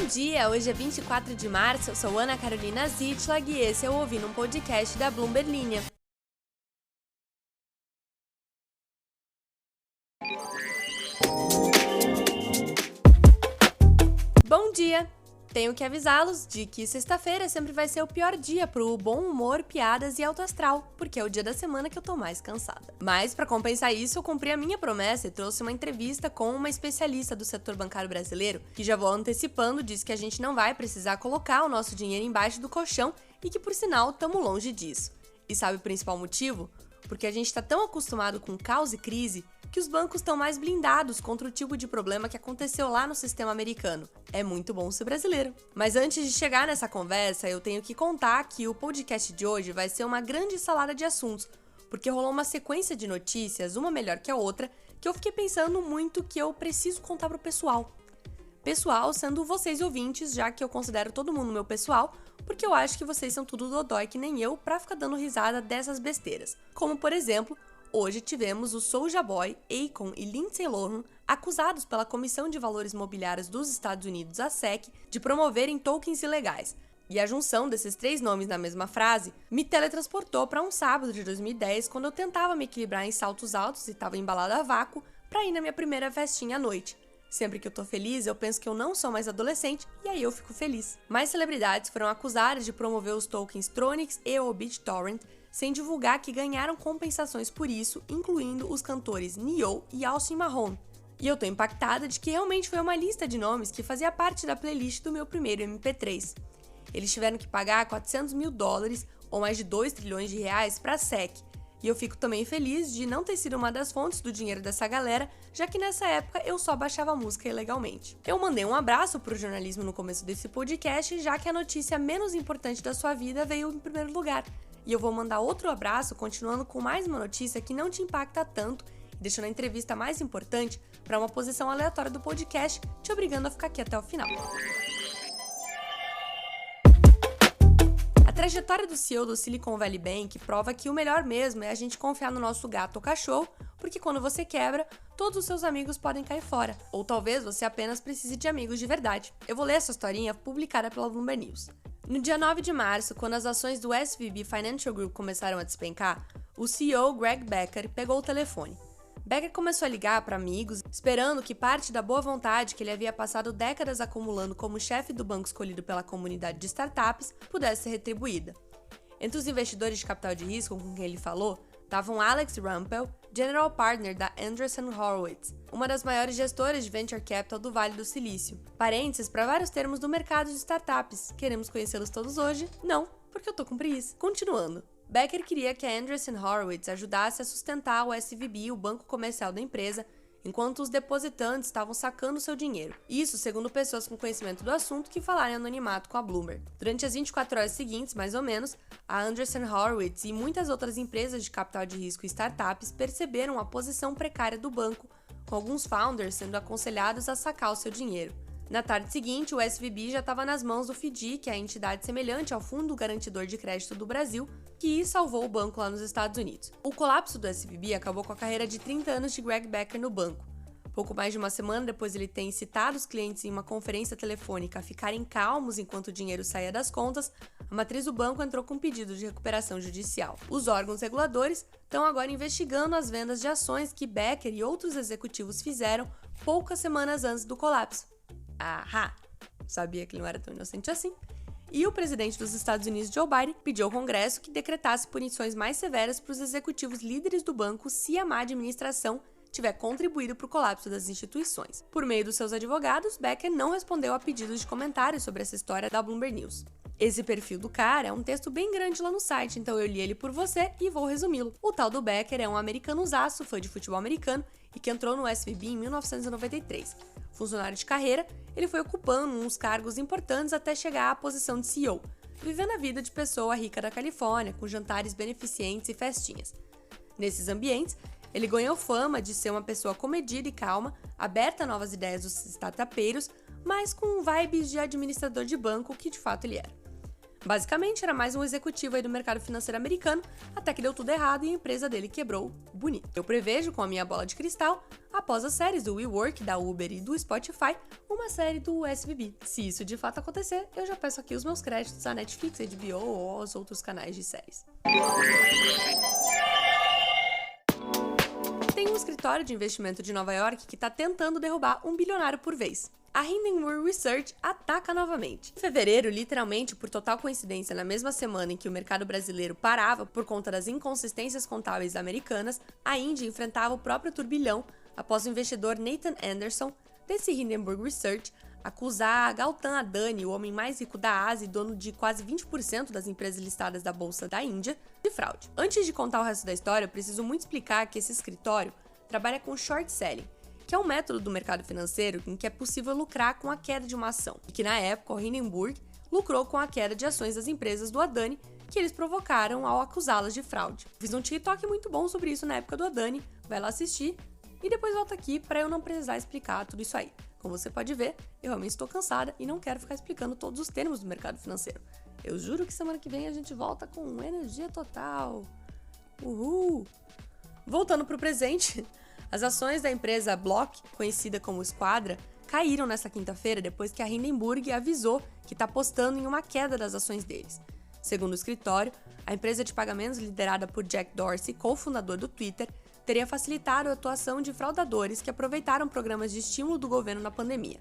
Bom dia, hoje é 24 de março, eu sou Ana Carolina Zitlag e esse é o Ouvindo um Podcast da Bloomberg Linha. Bom dia! Tenho que avisá-los de que sexta-feira sempre vai ser o pior dia pro bom humor, piadas e alto astral, porque é o dia da semana que eu tô mais cansada. Mas, pra compensar isso, eu cumpri a minha promessa e trouxe uma entrevista com uma especialista do setor bancário brasileiro, que já vou antecipando, diz que a gente não vai precisar colocar o nosso dinheiro embaixo do colchão e que, por sinal, tamo longe disso. E sabe o principal motivo? Porque a gente tá tão acostumado com caos e crise que os bancos estão mais blindados contra o tipo de problema que aconteceu lá no sistema americano. É muito bom ser brasileiro. Mas antes de chegar nessa conversa, eu tenho que contar que o podcast de hoje vai ser uma grande salada de assuntos, porque rolou uma sequência de notícias, uma melhor que a outra, que eu fiquei pensando muito que eu preciso contar pro pessoal. Pessoal sendo vocês ouvintes, já que eu considero todo mundo meu pessoal, porque eu acho que vocês são tudo dodói que nem eu pra ficar dando risada dessas besteiras. Como, por exemplo, hoje tivemos o Soulja Boy, Akon e Lindsay Lohan acusados pela Comissão de Valores Mobiliários dos Estados Unidos, a SEC, de promoverem tokens ilegais. E a junção desses três nomes na mesma frase me teletransportou para um sábado de 2010, quando eu tentava me equilibrar em saltos altos e estava embalada a vácuo para ir na minha primeira festinha à noite. Sempre que eu tô feliz, eu penso que eu não sou mais adolescente e aí eu fico feliz. Mais celebridades foram acusadas de promover os tokens Tronix e o BitTorrent, sem divulgar que ganharam compensações por isso, incluindo os cantores Ne-Yo e Austin Mahone. E eu tô impactada de que realmente foi uma lista de nomes que fazia parte da playlist do meu primeiro MP3. Eles tiveram que pagar $400 mil, ou mais de 2 trilhões de reais, pra SEC. E eu fico também feliz de não ter sido uma das fontes do dinheiro dessa galera, já que nessa época eu só baixava música ilegalmente. Eu mandei um abraço pro jornalismo no começo desse podcast, já que a notícia menos importante da sua vida veio em primeiro lugar. E eu vou mandar outro abraço continuando com mais uma notícia que não te impacta tanto e deixando a entrevista mais importante para uma posição aleatória do podcast, te obrigando a ficar aqui até o final. A trajetória do CEO do Silicon Valley Bank prova que o melhor mesmo é a gente confiar no nosso gato ou cachorro, porque quando você quebra, todos os seus amigos podem cair fora. Ou talvez você apenas precise de amigos de verdade. Eu vou ler essa historinha publicada pela Bloomberg News. No dia 9 de março, quando as ações do SVB Financial Group começaram a despencar, o CEO Greg Becker pegou o telefone. Becker começou a ligar para amigos, esperando que parte da boa vontade que ele havia passado décadas acumulando como chefe do banco escolhido pela comunidade de startups pudesse ser retribuída. Entre os investidores de capital de risco com quem ele falou, estavam Alex Rampell, General Partner da Andreessen Horowitz, uma das maiores gestoras de Venture Capital do Vale do Silício. Parênteses para vários termos do mercado de startups. Queremos conhecê-los todos hoje? Não, porque eu tô com preguiça. Continuando. Becker queria que a Andreessen Horowitz ajudasse a sustentar o SVB, o banco comercial da empresa, enquanto os depositantes estavam sacando seu dinheiro. Isso segundo pessoas com conhecimento do assunto que falaram em anonimato com a Bloomberg. Durante as 24 horas seguintes, mais ou menos, a Andreessen Horowitz e muitas outras empresas de capital de risco e startups perceberam a posição precária do banco, com alguns founders sendo aconselhados a sacar o seu dinheiro. Na tarde seguinte, o SVB já estava nas mãos do FDIC, que é a entidade semelhante ao Fundo Garantidor de Crédito do Brasil, que salvou o banco lá nos Estados Unidos. O colapso do SVB acabou com a carreira de 30 anos de Greg Becker no banco. Pouco mais de uma semana depois de ele ter incitado os clientes em uma conferência telefônica a ficarem calmos enquanto o dinheiro saía das contas, a matriz do banco entrou com um pedido de recuperação judicial. Os órgãos reguladores estão agora investigando as vendas de ações que Becker e outros executivos fizeram poucas semanas antes do colapso. Ahá! Sabia que ele não era tão inocente assim. E o presidente dos Estados Unidos, Joe Biden, pediu ao Congresso que decretasse punições mais severas para os executivos líderes do banco se a má administração tiver contribuído para o colapso das instituições. Por meio dos seus advogados, Becker não respondeu a pedidos de comentários sobre essa história da Bloomberg News. Esse perfil do cara é um texto bem grande lá no site, então eu li ele por você e vou resumi-lo. O tal do Becker é um americano-zaço, fã de futebol americano, e que entrou no SVB em 1993. Funcionário de carreira, ele foi ocupando uns cargos importantes até chegar à posição de CEO, vivendo a vida de pessoa rica da Califórnia, com jantares beneficentes e festinhas. Nesses ambientes, ele ganhou fama de ser uma pessoa comedida e calma, aberta a novas ideias dos startupeiros, mas com vibes de administrador de banco que de fato ele era. Basicamente, era mais um executivo aí do mercado financeiro americano, até que deu tudo errado e a empresa dele quebrou bonito. Eu prevejo, com a minha bola de cristal, após as séries do WeWork, da Uber e do Spotify, uma série do SVB. Se isso de fato acontecer, eu já peço aqui os meus créditos à Netflix, HBO ou aos outros canais de séries. Tem um escritório de investimento de Nova York que está tentando derrubar um bilionário por vez. A Hindenburg Research ataca novamente. Em fevereiro, literalmente por total coincidência, na mesma semana em que o mercado brasileiro parava por conta das inconsistências contábeis americanas, a Índia enfrentava o próprio turbilhão após o investidor Nathan Anderson, desse Hindenburg Research, acusar Gautam Adani, o homem mais rico da Ásia e dono de quase 20% das empresas listadas da Bolsa da Índia, de fraude. Antes de contar o resto da história, eu preciso muito explicar que esse escritório trabalha com short selling, que é um método do mercado financeiro em que é possível lucrar com a queda de uma ação, e que na época o Hindenburg lucrou com a queda de ações das empresas do Adani, que eles provocaram ao acusá-las de fraude. Fiz um TikTok muito bom sobre isso na época do Adani, vai lá assistir, e depois volta aqui para eu não precisar explicar tudo isso aí. Como você pode ver, eu realmente estou cansada e não quero ficar explicando todos os termos do mercado financeiro. Eu juro que semana que vem a gente volta com energia total. Uhul! Voltando para o presente, as ações da empresa Block, conhecida como Squadra, caíram nesta quinta-feira depois que a Hindenburg avisou que está apostando em uma queda das ações deles. Segundo o escritório, a empresa de pagamentos liderada por Jack Dorsey, cofundador do Twitter, teria facilitado a atuação de fraudadores que aproveitaram programas de estímulo do governo na pandemia.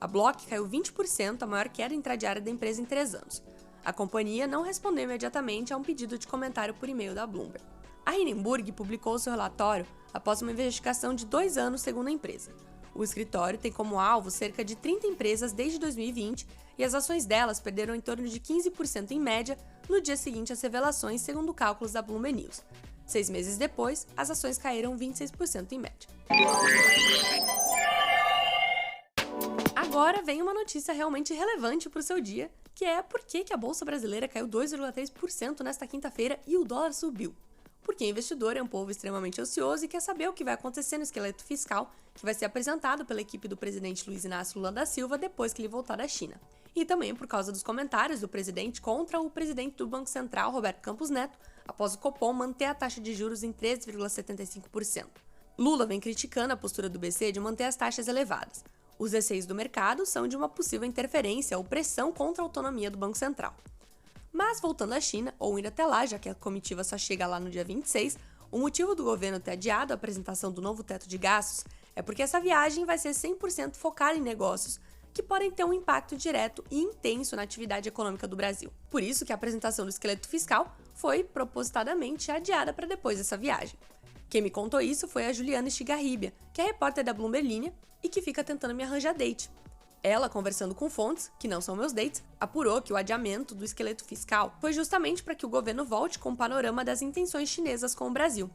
A Block caiu 20%, a maior queda intradiária da empresa em 3 anos. A companhia não respondeu imediatamente a um pedido de comentário por e-mail da Bloomberg. A Hindenburg publicou seu relatório após uma investigação de 2 anos, segundo a empresa. O escritório tem como alvo cerca de 30 empresas desde 2020 e as ações delas perderam em torno de 15% em média no dia seguinte às revelações, segundo cálculos da Bloomberg News. 6 meses depois, as ações caíram 26% em média. Agora vem uma notícia realmente relevante para o seu dia, que é por que a Bolsa Brasileira caiu 2,3% nesta quinta-feira e o dólar subiu. Porque investidor é um povo extremamente ansioso e quer saber o que vai acontecer no esqueleto fiscal que vai ser apresentado pela equipe do presidente Luiz Inácio Lula da Silva depois que ele voltar da China. E também por causa dos comentários do presidente contra o presidente do Banco Central, Roberto Campos Neto, após o Copom manter a taxa de juros em 13,75%. Lula vem criticando a postura do BC de manter as taxas elevadas. Os receios do mercado são de uma possível interferência ou pressão contra a autonomia do Banco Central. Mas voltando à China, ou indo até lá, já que a comitiva só chega lá no dia 26, o motivo do governo ter adiado a apresentação do novo teto de gastos é porque essa viagem vai ser 100% focada em negócios que podem ter um impacto direto e intenso na atividade econômica do Brasil. Por isso que a apresentação do esqueleto fiscal foi propositadamente adiada para depois dessa viagem. Quem me contou isso foi a Juliana Estigarribia, que é repórter da Bloomberg Linha e que fica tentando me arranjar date. Ela, conversando com fontes, que não são meus dates, apurou que o adiamento do esqueleto fiscal foi justamente para que o governo volte com um panorama das intenções chinesas com o Brasil.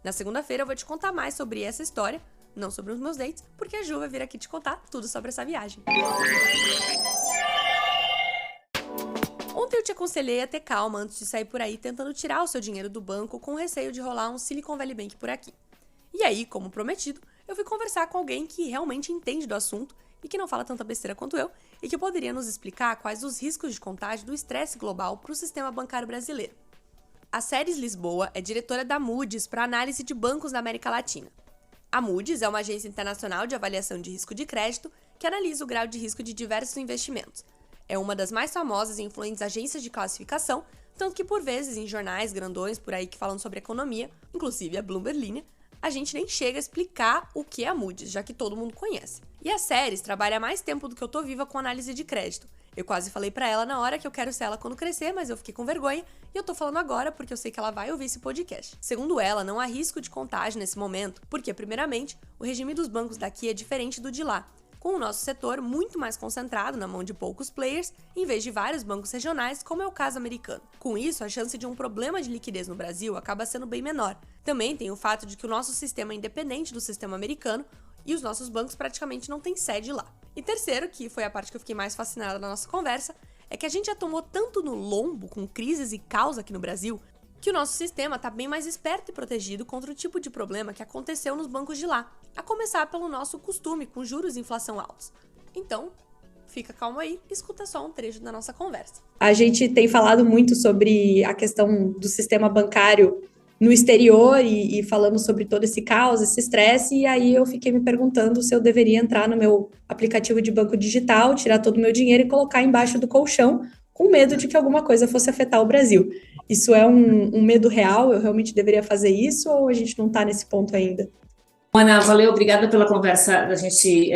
Na segunda-feira eu vou te contar mais sobre essa história, não sobre os meus dates, porque a Ju vai vir aqui te contar tudo sobre essa viagem. Ontem eu te aconselhei a ter calma antes de sair por aí tentando tirar o seu dinheiro do banco com receio de rolar um Silicon Valley Bank por aqui. E aí, como prometido, eu fui conversar com alguém que realmente entende do assunto e que não fala tanta besteira quanto eu, e que poderia nos explicar quais os riscos de contágio do estresse global para o sistema bancário brasileiro. A Ceres Lisboa é diretora da Moody's para análise de bancos na América Latina. A Moody's é uma agência internacional de avaliação de risco de crédito que analisa o grau de risco de diversos investimentos. É uma das mais famosas e influentes agências de classificação, tanto que por vezes em jornais grandões por aí que falam sobre economia, inclusive a Bloomberg Linha, a gente nem chega a explicar o que é a Moody's, já que todo mundo conhece. E a Ceres trabalha há mais tempo do que eu tô viva com análise de crédito. Eu quase falei pra ela na hora que eu quero ser ela quando crescer, mas eu fiquei com vergonha e eu tô falando agora porque eu sei que ela vai ouvir esse podcast. Segundo ela, não há risco de contágio nesse momento, porque, primeiramente, o regime dos bancos daqui é diferente do de lá, com o nosso setor muito mais concentrado na mão de poucos players, em vez de vários bancos regionais, como é o caso americano. Com isso, a chance de um problema de liquidez no Brasil acaba sendo bem menor. Também tem o fato de que o nosso sistema é independente do sistema americano e os nossos bancos praticamente não têm sede lá. E terceiro, que foi a parte que eu fiquei mais fascinada na nossa conversa, é que a gente já tomou tanto no lombo com crises e caos aqui no Brasil, que o nosso sistema está bem mais esperto e protegido contra o tipo de problema que aconteceu nos bancos de lá, a começar pelo nosso costume com juros e inflação altos. Então, fica calmo aí e escuta só um trecho da nossa conversa. A gente tem falado muito sobre a questão do sistema bancário no exterior e falamos sobre todo esse caos, esse estresse, e aí eu fiquei me perguntando se eu deveria entrar no meu aplicativo de banco digital, tirar todo o meu dinheiro e colocar embaixo do colchão, com medo de que alguma coisa fosse afetar o Brasil. Isso é um medo real? Eu realmente deveria fazer isso ou a gente não está nesse ponto ainda? Ana, valeu, obrigada pela conversa, da gente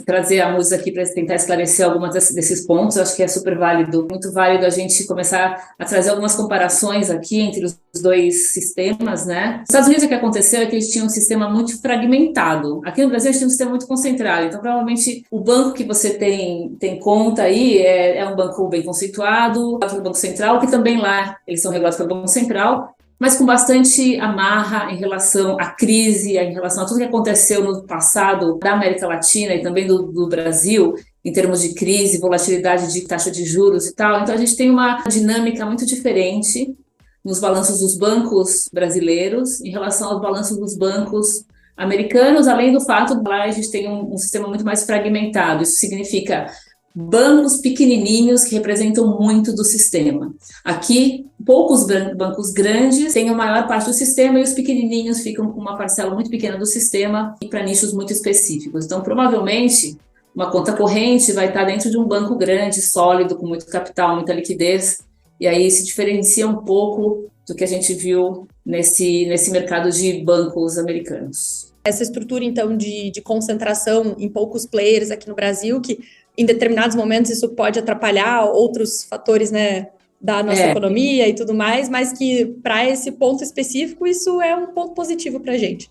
trazer a música aqui para tentar esclarecer alguns desses pontos. Eu acho que é super válido, muito válido a gente começar a trazer algumas comparações aqui entre os dois sistemas, né? Nos Estados Unidos, o que aconteceu é que eles tinham um sistema muito fragmentado. Aqui no Brasil, a gente tem um sistema muito concentrado. Então, provavelmente, o banco que você tem conta aí é um banco bem conceituado, o Banco Central, que também lá eles são regulados pelo Banco Central, mas com bastante amarra em relação à crise, em relação a tudo que aconteceu no passado da América Latina e também do Brasil, em termos de crise, volatilidade de taxa de juros e tal. Então, a gente tem uma dinâmica muito diferente nos balanços dos bancos brasileiros em relação aos balanços dos bancos americanos, além do fato de lá a gente tem um sistema muito mais fragmentado. Isso significa bancos pequenininhos que representam muito do sistema. Aqui, poucos bancos grandes têm a maior parte do sistema e os pequenininhos ficam com uma parcela muito pequena do sistema e para nichos muito específicos. Então, provavelmente, uma conta corrente vai estar dentro de um banco grande, sólido, com muito capital, muita liquidez, e aí se diferencia um pouco do que a gente viu nesse mercado de bancos americanos. Essa estrutura, então, de concentração em poucos players aqui no Brasil, que em determinados momentos isso pode atrapalhar outros fatores, né, da nossa economia e tudo mais, mas que para esse ponto específico isso é um ponto positivo para a gente.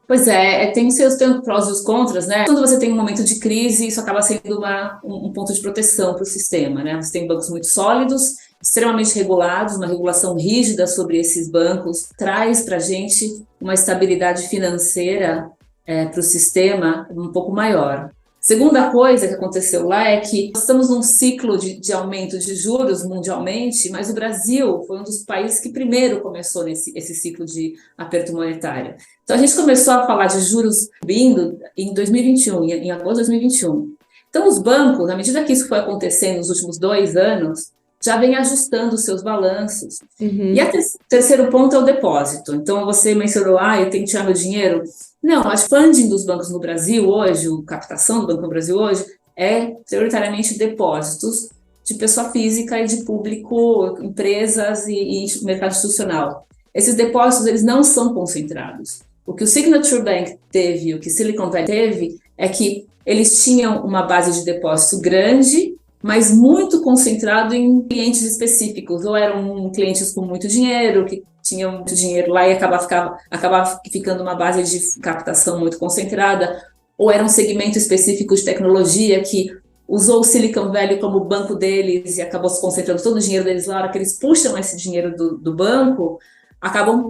Pois é, tem seus prós e os contras, né? Quando você tem um momento de crise, isso acaba sendo um ponto de proteção para o sistema, né? Você tem bancos muito sólidos, extremamente regulados, uma regulação rígida sobre esses bancos, traz para a gente uma estabilidade financeira para o sistema um pouco maior. Segunda coisa que aconteceu lá é que nós estamos num ciclo de aumento de juros mundialmente, mas o Brasil foi um dos países que primeiro começou esse ciclo de aperto monetário. Então, a gente começou a falar de juros vindo em 2021, em agosto de 2021. Então, os bancos, à medida que isso foi acontecendo nos últimos 2 anos, já vem ajustando os seus balanços. Uhum. E o terceiro ponto é o depósito. Então, você mencionou, eu tenho que tirar meu dinheiro. Não, a funding dos bancos no Brasil hoje, a captação do banco no Brasil hoje, é prioritariamente depósitos de pessoa física e de público, empresas e mercado institucional. Esses depósitos, eles não são concentrados. O que o Signature Bank teve, o que o Silicon Valley teve, é que eles tinham uma base de depósito grande, mas muito concentrado em clientes específicos, ou eram clientes com muito dinheiro, que tinham muito dinheiro lá e acabava ficando uma base de captação muito concentrada, ou era um segmento específico de tecnologia que usou o Silicon Valley como banco deles e acabou se concentrando todo o dinheiro deles lá. Na hora que eles puxam esse dinheiro do banco,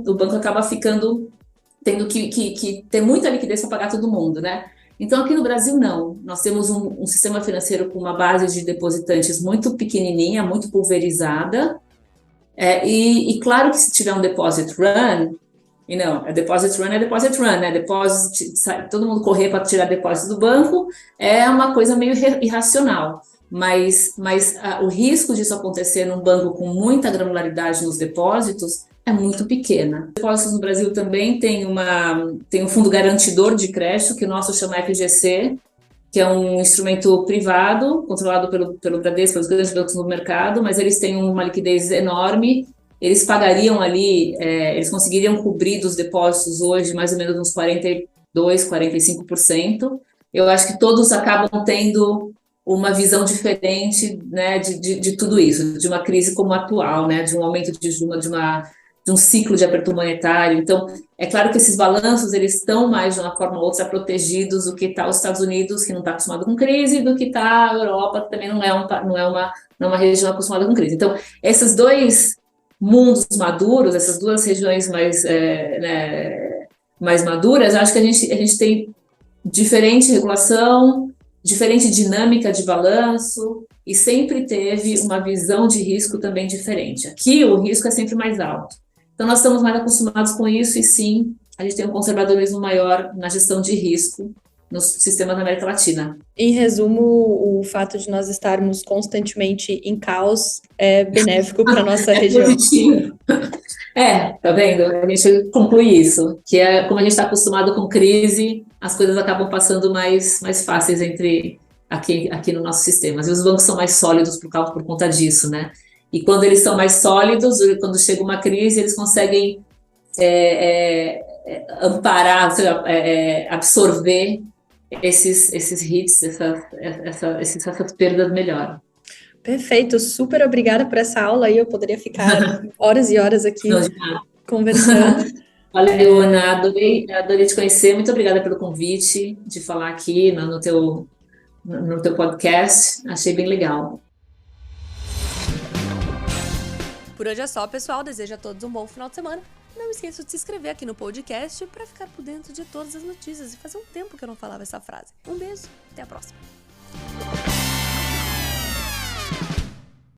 o banco acaba tendo que ter muita liquidez para pagar todo mundo, né? Então, aqui no Brasil, não. Nós temos um sistema financeiro com uma base de depositantes muito pequenininha, muito pulverizada. E claro que se tiver um deposit run, deposit run é deposit run, né? Todo mundo correr para tirar depósito do banco é uma coisa meio irracional. Mas o risco disso acontecer num banco com muita granularidade nos depósitos é muito pequena. Os depósitos no Brasil também tem um fundo garantidor de crédito, que o nosso chama FGC, que é um instrumento privado, controlado pelo Bradesco, pelos grandes bancos no mercado, mas eles têm uma liquidez enorme. Eles pagariam ali, eles conseguiriam cobrir dos depósitos hoje mais ou menos uns 42%, 45%. Eu acho que todos acabam tendo uma visão diferente, né, de tudo isso, de uma crise como a atual, né, de um aumento de juros, de um ciclo de aperto monetário. Então, é claro que esses balanços, eles estão mais, de uma forma ou outra, protegidos do que está os Estados Unidos, que não está acostumado com crise, e do que está a Europa, que também não é uma região acostumada com crise. Então, esses dois mundos maduros, essas duas regiões mais maduras, acho que a gente tem diferente regulação, diferente dinâmica de balanço, e sempre teve uma visão de risco também diferente. Aqui, o risco é sempre mais alto. Então, nós estamos mais acostumados com isso e, sim, a gente tem um conservadorismo maior na gestão de risco nos sistemas da América Latina. Em resumo, o fato de nós estarmos constantemente em caos é benéfico para nossa região. Positivo. Tá vendo? A gente conclui isso, que é como a gente está acostumado com crise, as coisas acabam passando mais fáceis aqui no nosso sistema. E os bancos são mais sólidos por conta disso, né? E quando eles são mais sólidos, quando chega uma crise, eles conseguem amparar, absorver esses hits, essas perdas melhor. Perfeito, super obrigada por essa aula aí, eu poderia ficar horas e horas aqui conversando. Valeu, Ana, adorei te conhecer, muito obrigada pelo convite de falar aqui no teu podcast, achei bem legal. Por hoje é só, pessoal, desejo a todos um bom final de semana. Não esqueça de se inscrever aqui no podcast para ficar por dentro de todas as notícias, e fazia um tempo que eu não falava essa frase. Um beijo, até a próxima.